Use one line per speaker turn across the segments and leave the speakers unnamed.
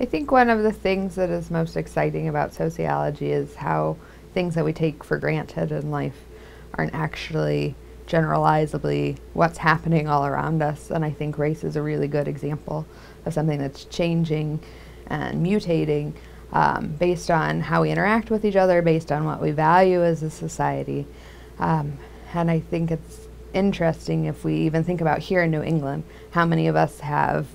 I think one of the things that is most exciting about sociology is how things that we take for granted in life aren't actually generalizably what's happening all around us. And I think race is a really good example of something that's changing and mutating based on how we interact with each other, based on what we value as a society. And I think it's interesting if we even think about here in New England, how many of us have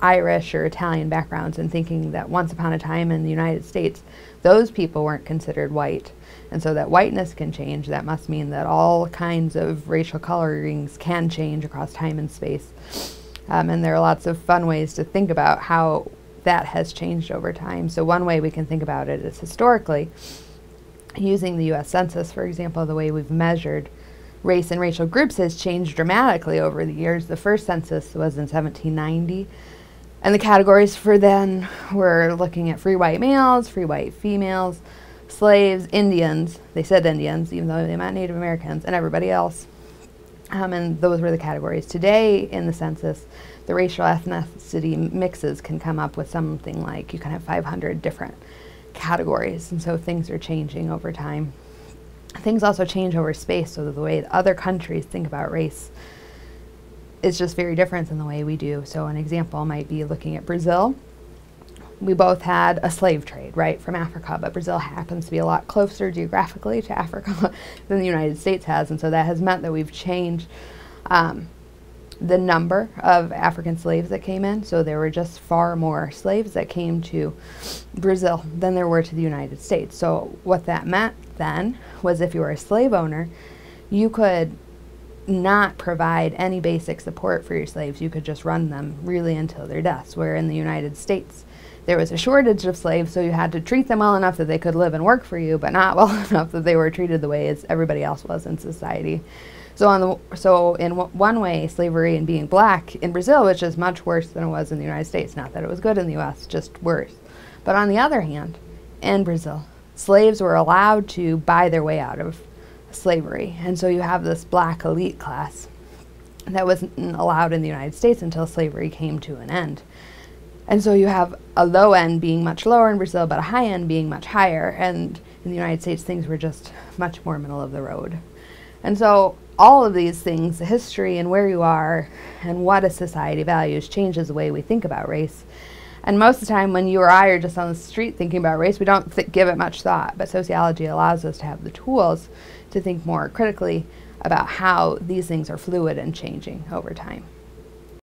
Irish or Italian backgrounds, and thinking that once upon a time in the United States, those people weren't considered white. And so that whiteness can change. That must mean that all kinds of racial colorings can change across time and space. And there are lots of fun ways to think about how that has changed over time. So one way we can think about it is historically, using the US Census, for example, the way we've measured race and racial groups has changed dramatically over the years. The first census was in 1790. And the categories for then were looking at free white males, free white females, slaves, Indians. They said Indians, even though they meant Native Americans, and everybody else. And those were the categories. Today in the census, the racial ethnicity mixes can come up with something like, you can have 500 different categories. And so things are changing over time. Things also change over space, so the way other countries think about race is just very different than the way we do. So an example might be looking at Brazil. We both had a slave trade, right, from Africa, but Brazil happens to be a lot closer geographically to Africa than the United States has, and so that has meant that we've changed the number of African slaves that came in. So there were just far more slaves that came to Brazil than there were to the United States. So what that meant then was if you were a slave owner, you could not provide any basic support for your slaves. You could just run them really until their deaths, where in the United States there was a shortage of slaves, so you had to treat them well enough that they could live and work for you, but not well enough that they were treated the way as everybody else was in society. So in one way, slavery and being black in Brazil was just much worse than it was in the United States. Not that it was good in the US, just worse. But on the other hand, in Brazil, slaves were allowed to buy their way out of slavery. And so you have this black elite class that wasn't allowed in the United States until slavery came to an end. And so you have a low end being much lower in Brazil, but a high end being much higher. And in the United States, things were just much more middle of the road. And so all of these things, the history and where you are and what a society values, changes the way we think about race. And most of the time when you or I are just on the street thinking about race, we don't give it much thought. But sociology allows us to have the tools to think more critically about how these things are fluid and changing over time.